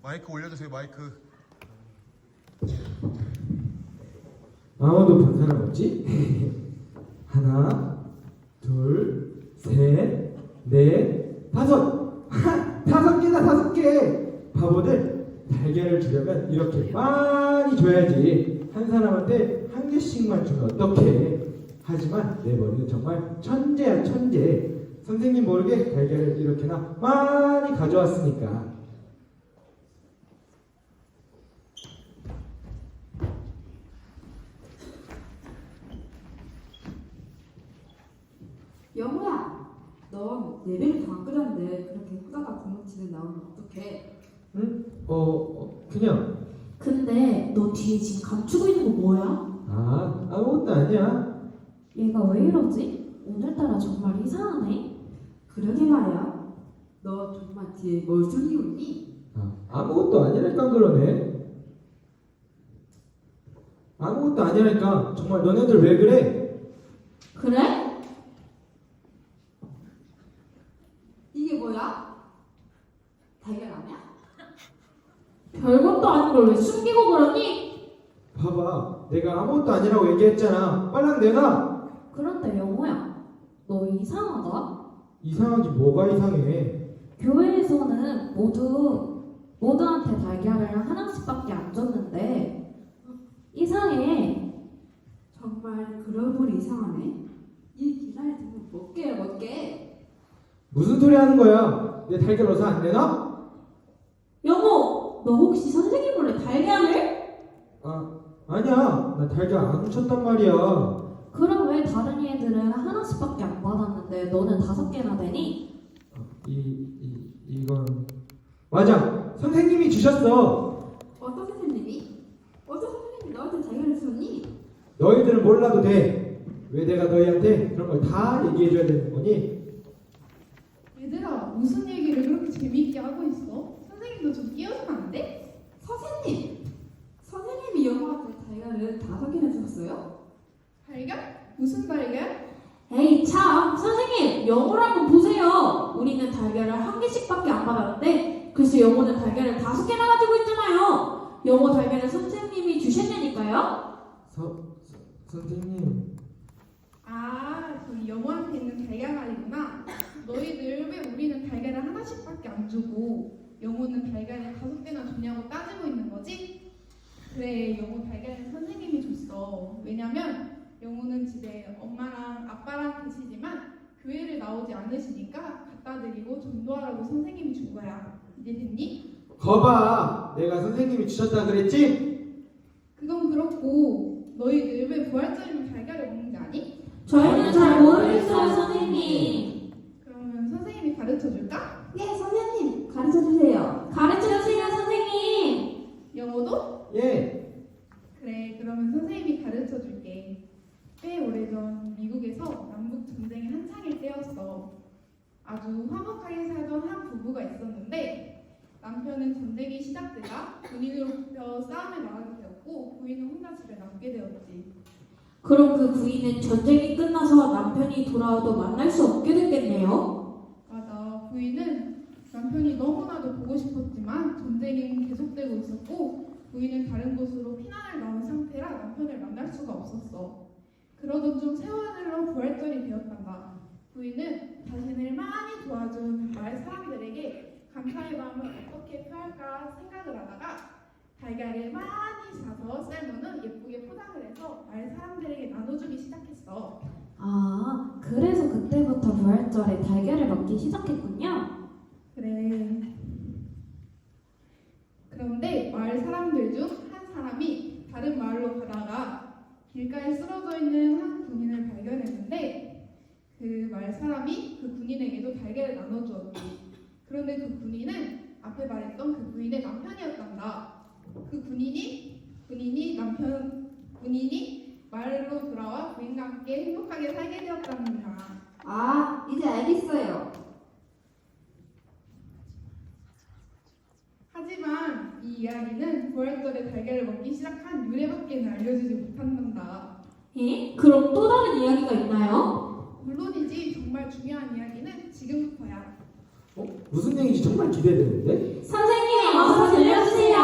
마이크 올려주세요. 마이크. 아무도 본 사람 없지? 하나, 둘, 셋, 넷, 다섯. 다섯 개다, 다섯 개. 바보들, 달걀을 주려면 이렇게 많이 줘야지. 한 사람한테 한 개씩만 주면 어떡해? 하지만 내 머리는 정말 천재야, 천재. 선생님 모르게 달걀을 이렇게나 많이 가져왔으니까. 영호야, 넌 예배를 다 안 끓였는데 그렇게 후다가 구멍치는 나오면 어떡해? 응? 그냥. 근데 너 뒤에 지금 감추고 있는 거 뭐야? 아무것도 아니야. 얘가 왜 이러지? 오늘따라 정말 이상하네. 그러게 말이야. 너 정말 뒤에 뭘 숨기고 있니? 아무것도 아니랄까 그러네. 아무것도 아니랄까. 정말 너네들 왜 그래? 그래? 이게 뭐야? 달걀 아니야? 별것도 아닌 걸 왜 숨기고 그러니? 봐봐, 내가 아무것도 아니라고 얘기했잖아. 빨랑 내놔. 그런데 영호야, 너 이상하다. 이상하지 뭐가 이상해? 교회에서는 모두한테 달걀을 하나씩밖에 안 줬는데 이상해. 정말 그러고 보니 이상하네. 이 기사를 듣고 먹게 먹게. 무슨 소리 하는 거야? 내 달걀 어서 안 내놔? 영호, 너 혹시 선생님 몰래 달걀을? 아니야. 나 달걀 안 훔쳤단 말이야. 그럼 왜 다른 애들은 하나씩밖에 안 받았는데 너는 5개나 되니? 이건 맞아. 선생님이 주셨어. 어떤 선생님이? 어떤 선생님이 너한테 달걀을 줬니? 너희들은 몰라도 돼. 왜 내가 너희한테 그런 걸 다 얘기해줘야 되는 거니? 얘들아, 무슨 얘기를 그렇게 재미있게 하고 있어? 선생님도 좀 끼워주면 안 돼? 선생님! 선생님이 영호한테 달걀을 5개나 주셨어요? 달걀? 무슨 달걀? 에이 참, 선생님 영호를 한번 보세요. 우리는 달걀을 1개씩밖에 안 받았는데 글쎄 영호는 달걀을 5개나 가지고 있잖아요. 영호 달걀을 선생님이 주셨냐니까요. 선생님. 저기 영호한테 있는 달걀 말이구나. 너희들 왜 우리는 달걀을 하나씩밖에 안 주고 영호는 달걀을 5개나 주냐고 따지고 있는 거지? 그래, 영호 달걀은 선생님이 줬어. 왜냐면 영호는 집에 엄마랑 아빠랑 계시지만 교회를 나오지 않으시니까 갖다 드리고 전도하라고 선생님이 준 거야. 이해됐니? 거봐, 내가 선생님이 주셨다 그랬지? 그건 그렇고 너희들 왜 부활절이면 달걀을 먹는지 아니? 저희는 잘 모르겠어요 선생님. 그러면 선생님이 가르쳐 줄까? 네, 선생님! 가르쳐 주세요. 가르쳐주세요 선생님. 영어도? 예. 그래, 그러면 선생님이 가르쳐 줄게. 꽤 오래전 미국에서 남북 전쟁이 한창일 때였어. 아주 화목하게 살던 한 부부가 있었는데 남편은 전쟁이 시작되자 군인으로 뽑혀 싸움에 나가게 되었고 부인은 혼자 집에 남게 되었지. 그럼 그 부인은 전쟁이 끝나서 남편이 돌아와도 만날 수 없게 됐겠네요. 맞아, 부인은 남편이 너무나도 보고 싶었지만 전쟁은 계속되고 있었고 부인은 다른 곳으로 피난을 나온 상태라 남편을 만날 수가 없었어. 그러던 중 세월을 흘러 부활절이 되었단다. 부인은 자신을 많이 도와준 마을 사람들에게 감사의 마음을 어떻게 표할까 생각을 하다가 달걀을 많이 사서 삶은 후 예쁘게 포장을 해서 마을 사람들에게 나눠주기 시작했어. 그래서 그때부터 부활절에 달걀을 먹기 시작했군요. 그래. 그런데 마을 사람들 중 한 사람이 다른 마을로 가다가 길가에 쓰러져 있는 한 군인을 발견했는데 그 마을 사람이 그 군인에게도 달걀을 나눠주었지. 그런데 그 군인은 앞에 말했던 그 부인의 남편이었단다. 그 군인이 마을로 돌아와 부인과 함께 행복하게 살게 되었답니다. 이제 알겠어요. 하지만 이 이야기는 부활절에 달걀을 먹기 시작한 유래밖에 알려주지 못한단다. 그럼 또 다른 이야기가 있나요? 물론이지 정말 중요한 이야기는 지금부터야. 무슨 얘기인지 정말 기대되는데? 선생님! 어서 들려주세요.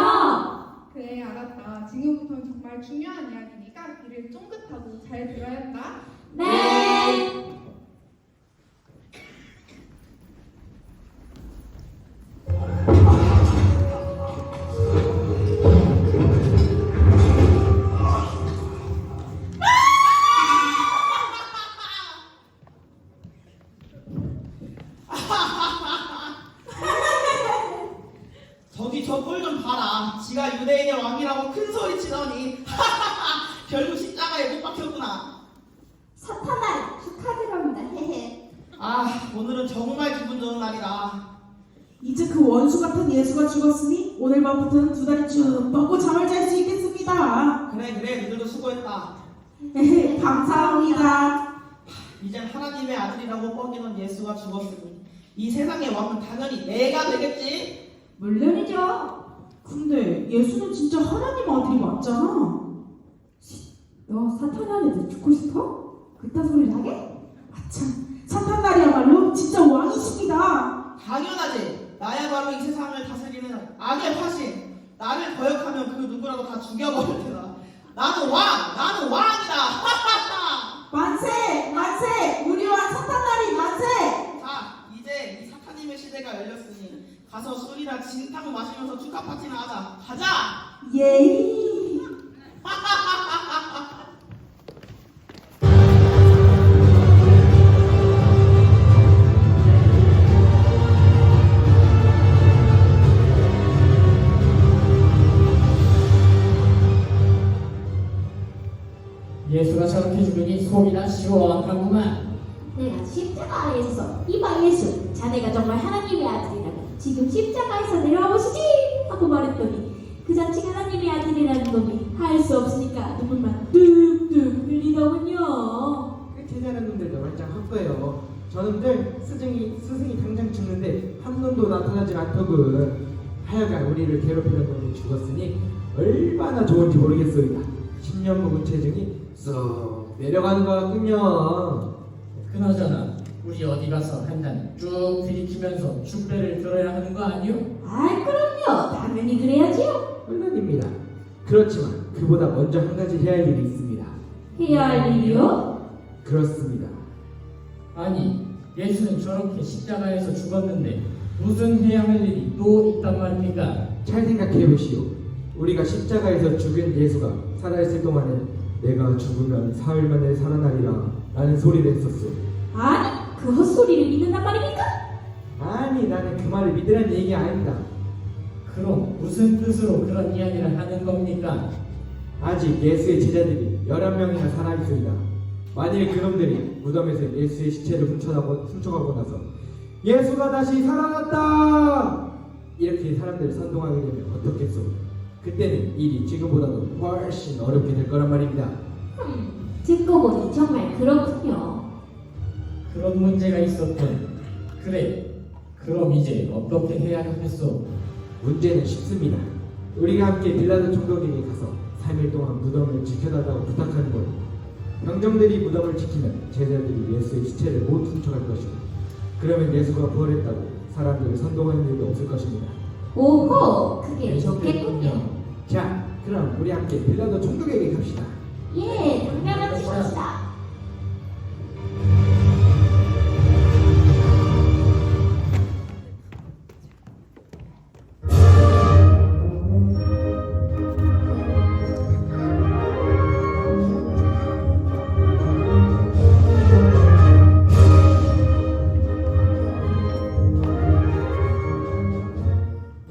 그래, 알았다. 지금부터는 정말 중요한 이야기니까 귀를 쫑긋하고 잘 들어야 한다. 네. 저기 저 꼴 좀 봐라. 지가 유대인의 왕이라고 큰 소리 치더니 결국 십자가에 못 박혔구나. 사탄아 축하드립니다. 헤헤. 아, 오늘은 정말 기분 좋은 날이다. 이제 그 원수 같은 예수가 죽었으니 오늘 밤부터는 두 다리 쭉 뻗고 잠을 잘 수 있겠습니다. 그래, 너희들도 수고했다. 감사합니다. 이젠 하나님의 아들이라고 뻐기는 예수가 죽었으니 이 세상의 왕은 당연히 내가 되겠지. 물론이죠. 근데 예수는 진짜 하나님 아들이 맞잖아. 너 사탄아한테 죽고 싶어? 그딴 소리를 하게? 아참, 사탄날이야말로 진짜 왕이십니다. 당연하지. 나야 바로 이 세상을 다스리는 악의 화신. 나를 거역하면 그 누구라도 다 죽여버릴 테다. 나는 왕이다. 만세! 만세! 우리 왕 사탄날이 만세! 자, 이제 이 사탄님의 시대가 열렸으니 가서 술이나 진탕 마시면서 축하 파티나 하자. 가자. 예이! 예수가 저렇게 죽으니 속이 다 시원하구만. 내가 십자가 아래에서 이봐 예수, 자네가 정말 하나님의 아들이라면 지금 십자가에서 내려와 보시지 하고 말했더니 그 자식 하나님의 아들이라는 놈이 할 수 없으니까 눈물만 뚝뚝 흘리더군요. 제자는 놈들도 말짱 헛거예요. 저놈들 스승이 당장 죽는데 한 놈도 나타나질 않더군. 하여간 우리를 괴롭히던 놈이 죽었으니 얼마나 좋은지 모르겠소이다. 10년 묵은 체중이 쏙 내려가는 것 같군요. 그나저나 우리 어디 가서 한 잔 쭉 들이키면서 축배를 들어야 하는 거 아니오? 아이 그럼요, 당연히 그래야지요. 물론입니다. 그렇지만 그보다 먼저 한 가지 해야 할 일이 있습니다. 해야 할 일이요? 그렇습니다. 아니 예수는 저렇게 십자가에서 죽었는데 무슨 해야 할 일이 또 있단 말입니까? 잘 생각해 보시오. 우리가 십자가에서 죽은 예수가 살아있을 동안에 내가 죽으면 사흘 만에 살아나리라 라는 소리를 했었소. 아니 그 헛소리를 믿는단 말입니까? 아니, 나는 그 말을 믿으라는 얘기 아닙니다. 그럼 무슨 뜻으로 그런 이야기를 하는 겁니까? 아직 예수의 제자들이 11명이나 살아있습니다. 만일 그놈들이 무덤에서 예수의 시체를 훔쳐가고 나서 예수가 다시 살아났다! 이렇게 사람들을 선동하게 되면 어떻겠소? 그때는 일이 지금보다도 훨씬 어렵게 될 거란 말입니다. 듣고 보니 정말 그렇군요. 그런 문제가 있었군. 그래, 그럼 이제 어떻게 해야 하겠소? 문제는 쉽습니다. 우리가 함께 빌라도 총독에게 가서 3일 동안 무덤을 지켜달라고 부탁하는 거예요. 병정들이 무덤을 지키면 제자들이 예수의 시체를 못 훔쳐갈 것이고, 그러면 예수가 부활했다고 사람들을 선동하는 일도 없을 것입니다. 오호, 그게 좋겠군요. 자, 그럼 우리 함께 빌라도 총독에게 갑시다. 예, 당연한 것이다.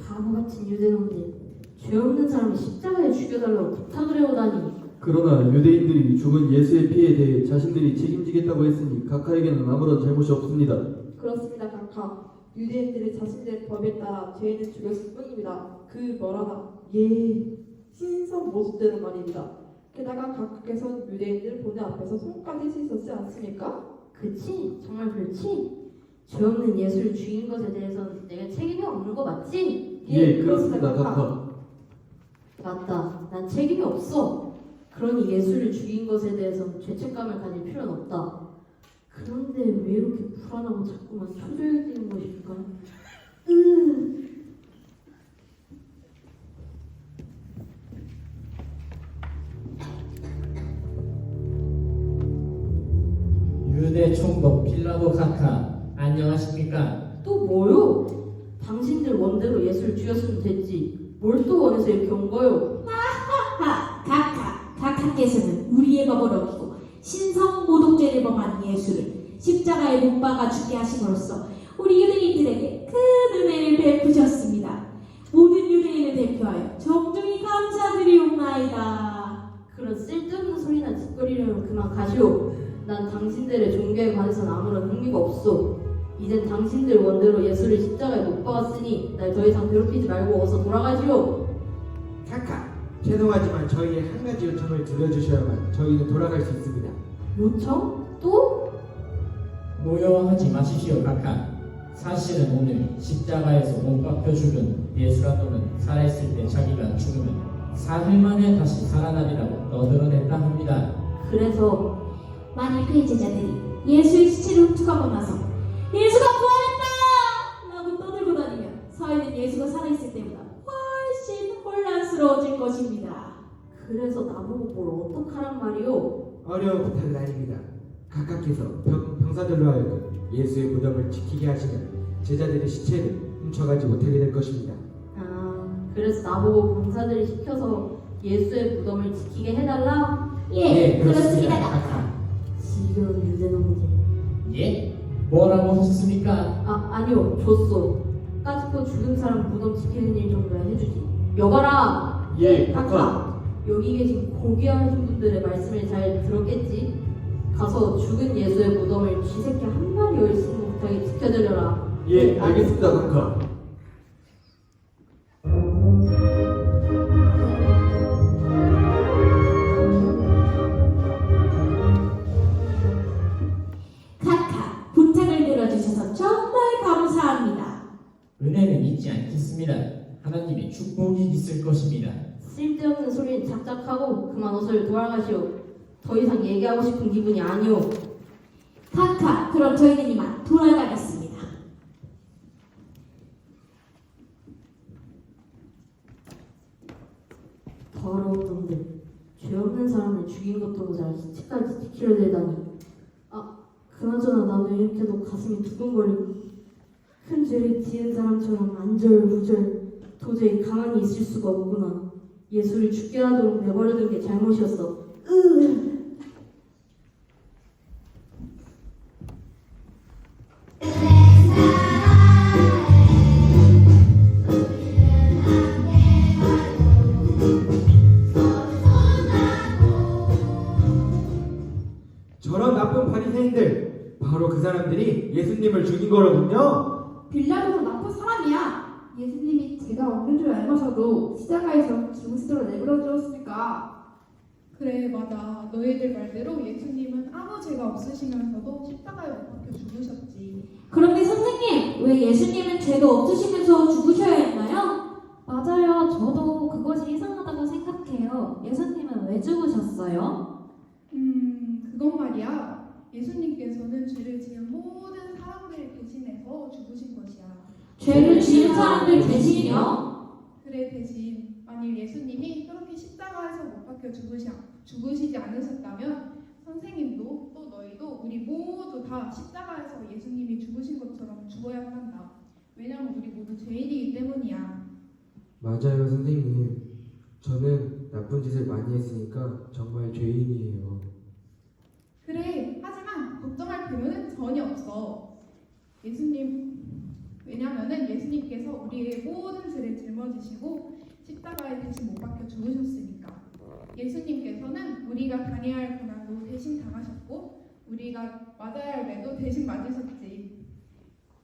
바보 같은 유대놈들, 죄 없는 사람을 십자가에 죽여달라고 부탁을 해오다니. 그러나 유대인들이 죽은 예수의 피에 대해 자신들이 책임지겠다고 했으니 각하에게는 아무런 잘못이 없습니다. 그렇습니다, 각하. 유대인들이 자신들의 법에 따라 죄인을 죽였을 뿐입니다. 그 뭐라나 신선 모습대로 말입니다. 게다가 각하께서는 유대인들 보내 앞에서 손까지 씻었지 않습니까? 그치? 정말 그렇지? 죄 없는 예수를 죽인 것에 대해서는 내가 책임이 없는 거 맞지? 예, 그렇습니다, 각하. 맞다. 난 책임이 없어. 그러니 예수를 죽인 것에 대해서는 죄책감을 가질 필요는 없다. 그런데 왜 이렇게 불안하고 자꾸만 초조해지는 것일까? 유대 총독 빌라도 각하, 안녕하십니까? 또 뭐요? 당신들 원대로 예수를 죽였으면 됐지. 뭘 또 원해서 이렇게 온 거요? 각하께서는 우리의 법을 어기고 신성모독죄를 범한 예수를 십자가에 못 박아 죽게 하심으로써 우리 유대인들에게 큰 은혜를 베푸셨습니다. 모든 유대인을 대표하여 정중히 감사드리옵나이다. 그런 쓸데없는 소리나 짓거리려면 그만 가시오. 난 당신들의 종교에 관해서는 아무런 흥미가 없소. 이젠 당신들 원대로 예수를 십자가에 못 박았으니 날 더 이상 괴롭히지 말고 어서 돌아가시오. 카카, 죄송하지만 저희의 한 가지 요청을 들려주셔야만 저희는 돌아갈 수 있습니다. 요청? 또? 노여하지 마시시오 각하. 사실은 오늘 십자가에서 못 박혀 죽은 예수라도는 살아있을 때 자기가 죽으면 4일 만에 다시 살아나리라고 너드러냈다 합니다. 그래서 만일 그의 제자들이 예수의 시체를 훔쳐가고 나서 예수가 부활했다! 라고 떠들고 다니면 사회는 예수가 살아있을 때보다 훨씬 혼란스러워질 것입니다. 그래서 나보고 뭘 어떡하란 말이오? 어려운 부탁은 아닙니다. 각하께서 병사들로 하여금 예수의 무덤을 지키게 하시면 제자들의 시체를 훔쳐가지 못하게 될 것입니다. 아, 그래서 나보고 병사들이 시켜서 예수의 무덤을 지키게 해달라? 예, 그렇습니다. 각하. 지겨운 유대놈들. 예? 뭐라고 하셨습니까? 아니요, 줬소. 까짓거 죽은 사람 무덤 지키는 일 정도야 해주지. 여봐라! 예, 각하! 여기 계신 고귀하신 분들의 말씀을 잘 들었겠지? 가서 죽은 예수의 무덤을 쥐새끼 한 마리 열심히 못하게 지켜드려라. 예, 알겠습니다, 각하. 각하, 부탁을 들어주셔서 정말 감사합니다. 은혜는 잊지 않겠습니다. 하나님의 축복이 있을 것입니다. 쓸데없는 소리는 작작하고 그만 어서 돌아가시오. 더 이상 얘기하고 싶은 기분이 아니오. 각하, 그럼 저희는 이만 돌아가겠습니다. 더러운 놈들. 죄 없는 사람을 죽인 것도 모자라 시체까지 지키려 들다니. 그나저나 나도 이렇게도 가슴이 두근거리고 큰 죄를 지은 사람처럼 안절부절 도저히 가만히 있을 수가 없구나. 예수를 죽게 하도록 내버려둔 게 잘못이었어. 저런 나쁜 바리새인들, 바로 그 사람들이 예수님을 죽인 거로군요. 빌라도는 나쁜 사람이야. 예수님이 죄가 없는 줄 알면서도 십자가에서 죽으시도록 내버려 두었으니까. 그래, 맞아. 너희들 말대로 예수님은 아무 죄가 없으시면서도 십자가에 못 박혀 죽으셨지. 그런데 선생님, 왜 예수님은 죄가 없으시면서 죽으셔야 했나요? 맞아요. 저도 그것이 이상하다고 생각해요. 예수님은 왜 죽으셨어요? 그건 말이야. 예수님께서는 죄를 지은 모든 사람들 대신해서 죽으신 것이야. 죄를 지은 사람들 대신이요? 그래, 대신 만일 예수님이 그렇게 십자가에서 못 박혀 죽으시지 않으셨다면 선생님도 또 너희도 우리 모두 다 십자가에서 예수님이 죽으신 것처럼 죽어야만 한다. 왜냐면 우리 모두 죄인이기 때문이야. 맞아요, 선생님. 저는 나쁜 짓을 많이 했으니까 정말 죄인이에요. 그래, 하지만 걱정할 필요는 전혀 없어. 왜냐면은 예수님께서 우리의 모든 죄를 짊어지시고 십자가에 대신 못 박혀 죽으셨으니까. 예수님께서는 우리가 당해야 할 고난도 대신 당하셨고 우리가 맞아야 할 매도 대신 맞으셨지.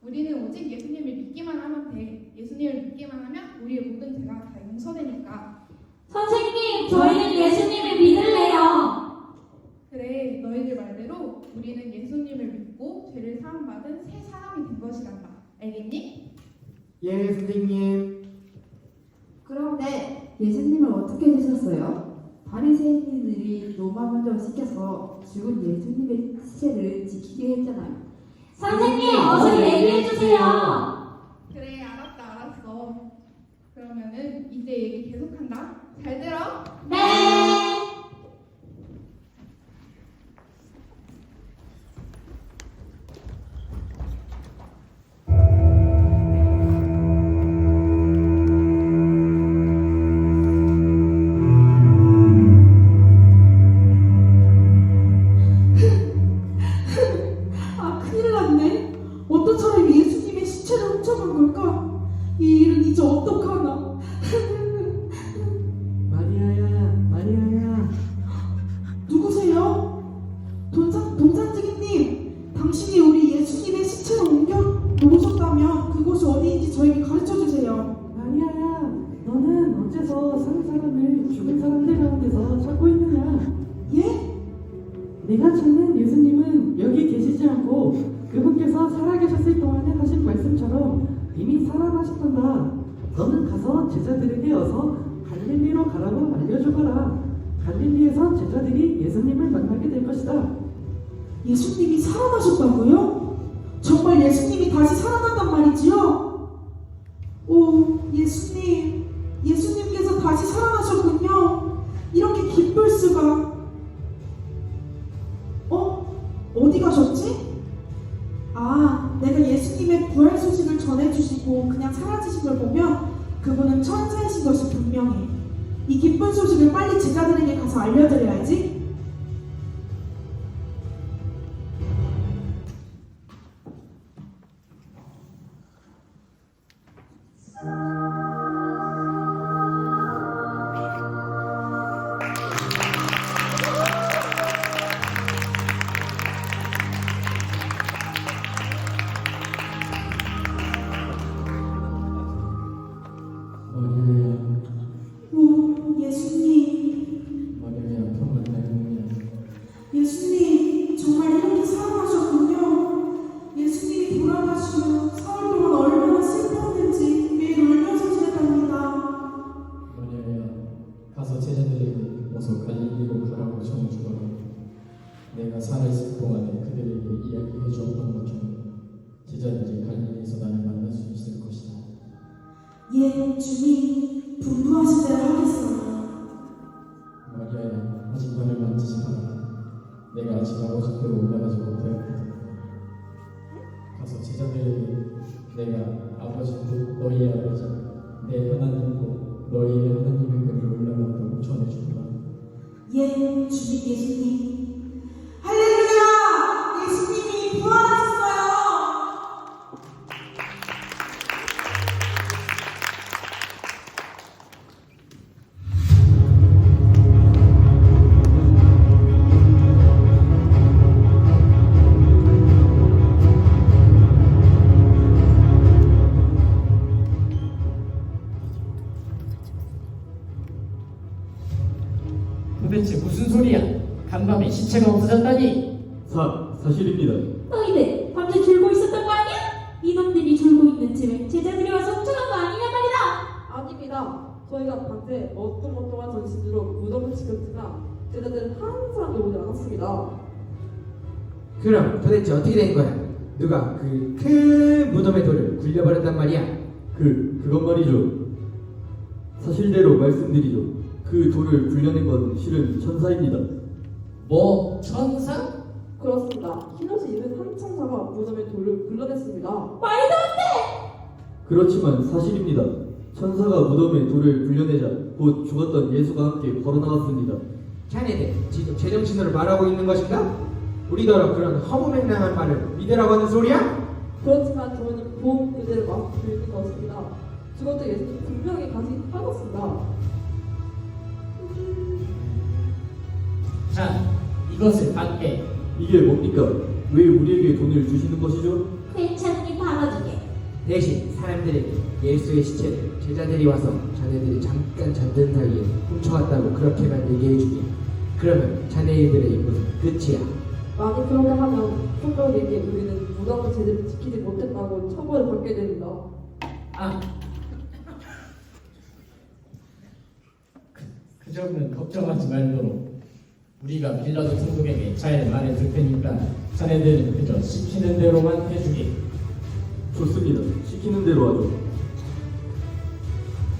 우리는 오직 예수님을 믿기만 하면 돼. 예수님을 믿기만 하면 우리의 모든 죄가 다 용서되니까. 선생님, 저희는 예수님을 믿을래요. 그래, 너희들 말대로 우리는 예수님을 믿고 죄를 사함받은 새 사람이 된 것이란다. 알겠니? 예, 선생님. 그런데 예수님을 어떻게 주셨어요? 바리새인들이 로마 문정을 시켜서 죽은 예수님의 시체를 지키게 했잖아요. 선생님, 어서 얘기해주세요. 그래, 알았어. 그러면은 이제 얘기 계속한다. 잘 들어. 네. 우리가 찾는 예수님은 여기 계시지 않고 그분께서 살아계셨을 동안에 하신 말씀처럼 이미 살아나셨단다. 너는 가서 제자들에게 어서 갈릴리로 가라고 알려주거라. 갈릴리에서 제자들이 예수님을 만나게 될 것이다. 예수님이 살아나셨다고요? 정말 예수님이 다시 살아난단 말이지요? 오, 예수님께서 다시 살아나셨군요. 이렇게 기쁠 수가. 어디 가셨지? 아, 내가 예수님의 부활 소식을 전해주시고 그냥 사라지신 걸 보면 그분은 천사이신 것이 분명해. 이 기쁜 소식을 빨리 제자들에게 가서 알려드려야지. 오, 예수님. 예수님, 정말 이렇게 살아나셨군요. 예수님이 돌아가시고 사흘 동안 얼마나 슬펐는지 매일 울면서 지냈답니다. 가서 제자들에게 어서 갈릴리로 가라고 전해주거라. 내가 살아있을 동안에 그들에게 이야기해 주었던 것처럼 제자들이 갈릴리에서 나를 만날 수 있을 것이다. 예, 주님, 분부하신 대로 하겠어요. 마리아야, 아직 나를 만지지 마라. 내가 아직 아버지께로 올라가지 못하였거든. 가서 제자들에게 내가 아버지도 너희의 아버지, 내 하나님도 너희의 하나님에게로 올라갔다고 전해주거라. 예, 주님 예수님. 할렐루야! 예수님이 부활하셨어요! 도대체 무슨 소리야? 간밤에 시체가 없어졌다니? 사실입니다. 너희들 밤새 졸고 있었던 거 아니야? 이놈들이 졸고 있는 쯤에 제자들이 와서 훔쳐간 거 아니냐 말이다. 아닙니다. 저희가 밤새 어떤 전신으로 무덤을 지켰으나 제자들은 한 사람도 오지 않았습니다. 그럼 도대체 어떻게 된 거야? 누가 그 큰 무덤의 돌을 굴려버렸단 말이야? 그건 말이죠. 사실대로 말씀드리죠. 그 돌을 굴려낸 건 실은 천사입니다. 뭐? 천사? 그렇습니다. 흰옷을 입은 한 천사가 무덤의 돌을 굴러냈습니다. 말도 안 돼! 그렇지만 사실입니다. 천사가 무덤의 돌을 굴려내자 곧 죽었던 예수가 함께 걸어나갔습니다. 자네들 지금 제정신으로 말하고 있는 것인가? 우리더러 그런 허무맹랑한 말을 믿으라고 하는 소리야? 그렇지만 저는 본 그대로 마음 들는 것입니다. 죽었던 예수는 분명히 다시 살았습니다. 자, 이것을 받게. 이게 뭡니까? 왜 우리에게 돈을 주시는 것이죠? 괜찮니 받아주게. 대신 사람들에게 예수의 시체를 제자들이 와서 자네들이 잠깐 잠든 사이에 훔쳐왔다고 그렇게만 얘기해주게. 그러면 자네들의 임무는 끝이야. 만약 그렇게 하면 성도에게 우리는 무덤을 제대로 지키지 못했다고 처벌을 받게 됩니다. 그 점은 걱정하지 말도록 우리가 빌라도 총독에게 잘 말해줄 테니까 자네들은 그저 시키는 대로만 해주게. 좋습니다. 시키는 대로 하죠.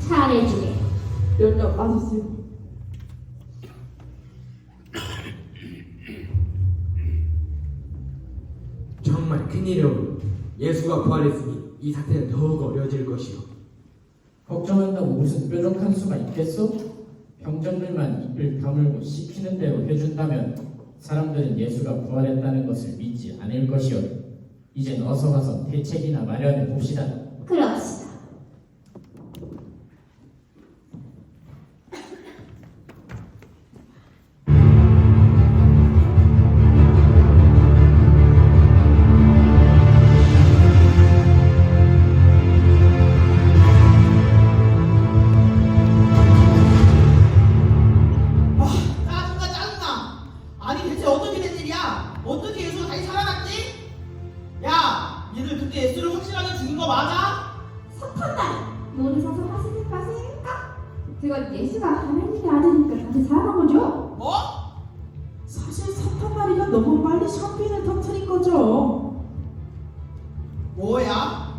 잘해주게. 연락 아시죠? 정말 큰일이로군. 예수가 부활했으니 이 사태는 더욱 어려워질 것이오. 걱정한다고 무슨 뾰족한 수가 있겠소? 병정들만 입을 다물고 시키는 대로 해준다면 사람들은 예수가 부활했다는 것을 믿지 않을 것이오. 이젠 어서 가서 대책이나 마련해 봅시다. 그럽시다. 짜증나. 아니 대체 어떻게 된 일이야? 어떻게 예수가 다시 살아났지? 야, 니들 그때 예수를 확실하게 죽인 거 맞아? 사탄날 모르셔서 하십니까? 그건 예수가 하나님의 아들이니까 다시 살아난 거죠? 뭐? 사실 사탄마리가 너무 빨리 샴페인을 터뜨린 거죠. 뭐야?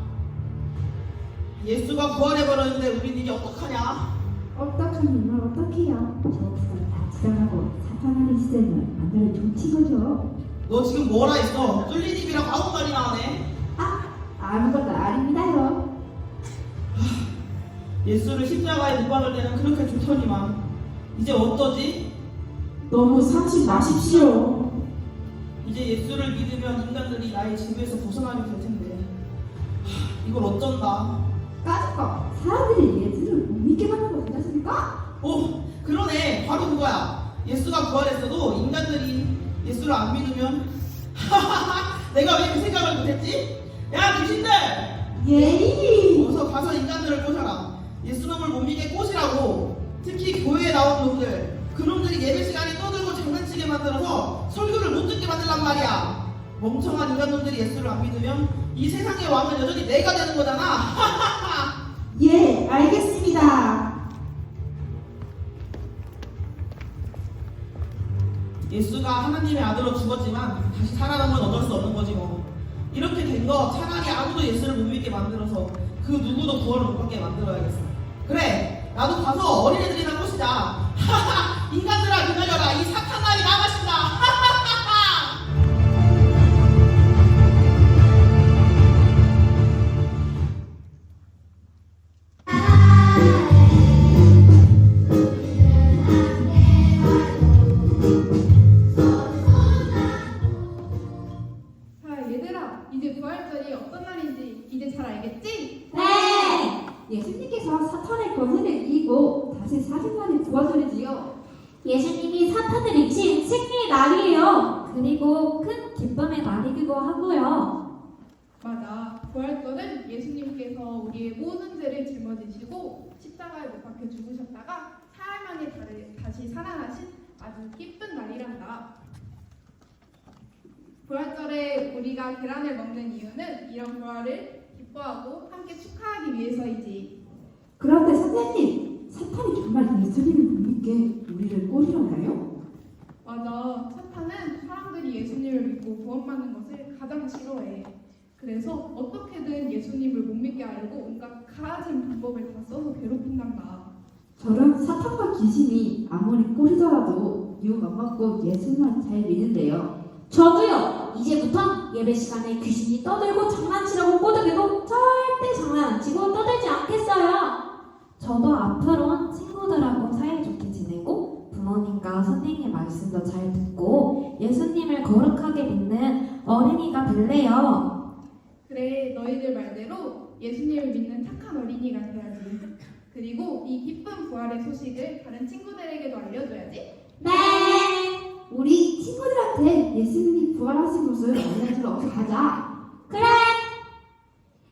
예수가 부활해버렸는데 우린 이제 어떡하냐? 어떡하면 어떡해요? 저 부분 다 지나가고 사탄날의 시대는 완전히 종친 거죠. 너 지금 뭐라 했어? 뚫린 입이랑 아무 말이 나오네. 아무것도 아닙니다요. 예수를 십자가에 못 박을 때는 그렇게 좋더니만 이제 어떠지? 너무 상심 마십시오. 이제 예수를 믿으면 인간들이 나의 지배에서 벗어나게 될 텐데 이걸 어쩐다. 까짓거 사람들이 예수를 못 믿게 만든 거 괜찮습니까? 오, 그러네. 바로 그거야. 예수가 부활했어도 인간들이 예수를 안 믿으면 내가 왜 그 생각을 못했지? 야, 귀신들! 예이! 어서 가서 인간들을 꼬셔라. 예수님을 못 믿게 꼬시라고. 특히 교회에 나온 놈들, 그놈들이 예배 시간에 떠들고 장난치게 만들어서 설교를 못 듣게 만들란 말이야. 멍청한 인간놈들이 예수를 안 믿으면 이 세상의 왕은 여전히 내가 되는 거잖아. 예, 알겠습니다. 예수가 하나님의 아들로 죽었지만 다시 살아난 건 어쩔 수 없는 거지 뭐. 이렇게 된 거 차라리 아무도 예수를 못 믿게 만들어서 그 누구도 구원을 못 받게 만들어야겠어. 그래, 나도 가서 어린애들이나 꼬시자. 인간들아 기다려라. 이 사탄날이 나가신다. 자, 얘들아, 이제 부활절이 어떤 날인지 이제 잘 알겠지? 네! 예수님께서 사탄의 권세를 이기고 다시 사신 날이 부활절이지요. 예수님이 사탄을 이긴 승리의 날이에요. 그리고 큰 기쁨의 날이기도 하고요. 맞아. 부활절은 예수님께서 우리의 모든 죄를 짊어지시고 십자가에 못 박혀 죽으셨다가 사흘 만에 다시 살아나신 아주 기쁜 날이란다. 부활절에 우리가 계란을 먹는 이유는 이런 부활을 기뻐하고 함께 축하하기 위해서이지. 그런데 선생님, 사탄이 정말 예수님을 못 믿게 우리를 꼬리려나요? 맞아. 사탄은 사람들이 예수님을 믿고 구원받는 것을 가장 싫어해. 그래서 어떻게든 예수님을 못 믿게 하려고 온갖 가진 방법을 다 써서 괴롭힌단다. 저는 사탄과 귀신이 아무리 꼬리더라도 욕 안 먹고 예수만 잘 믿는데요. 저도요. 이제부턴 예배 시간에 귀신이 떠들고 장난치라고 꼬드겨도 절대 장난 안 치고 떠들지 않겠어요. 저도 앞으로는 친구들하고 사이좋게 지내고 부모님과 선생님 말씀도 잘 듣고 예수님을 거룩하게 믿는 어린이가 될래요. 그래, 너희들 말대로 예수님을 믿는 착한 어린이가 돼야지. 그리고 이 기쁜 부활의 소식을 다른 친구들에게도 알려줘야지. 네. 우리 친구들한테 예수님이 부활하신 것을 알려주러 어서 가자. 그래.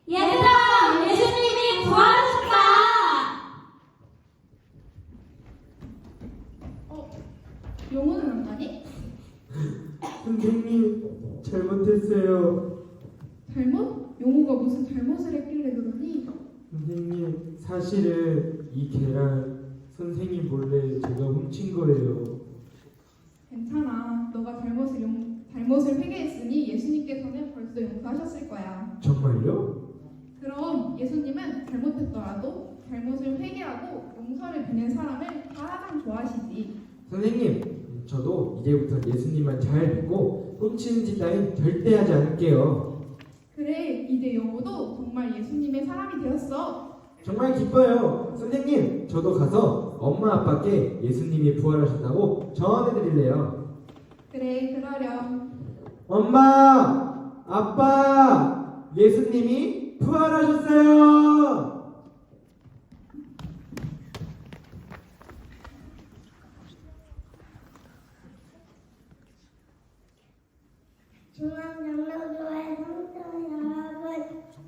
얘들아, 예수님이 부활하셨다. 영호는 안 가니? 선생님, 잘못했어요. 잘못? 영호가 무슨 잘못을 했길래 그러니? 선생님, 사실은 이 계란 선생님 몰래 제가 훔친 거예요. 괜찮아. 너가 잘못을 회개했으니 예수님께서는 벌써 용서하셨을 거야. 정말요? 그럼 예수님은 잘못했더라도 잘못을 회개하고 용서를 베는 사람을 가장 좋아하시지. 선생님, 저도 이제부터 예수님만 잘 믿고 훔치는 짓 따윈 절대 하지 않을게요. 그래, 이제 영호도 정말 예수님의 사람이 되었어. 정말 기뻐요. 선생님, 저도 가서 엄마 아빠께 예수님이 부활하셨다고 전해드릴래요. 그래, 그러렴. 엄마, 아빠, 예수님이 부활하셨어요.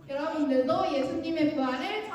여러분들도 예수님의 부활을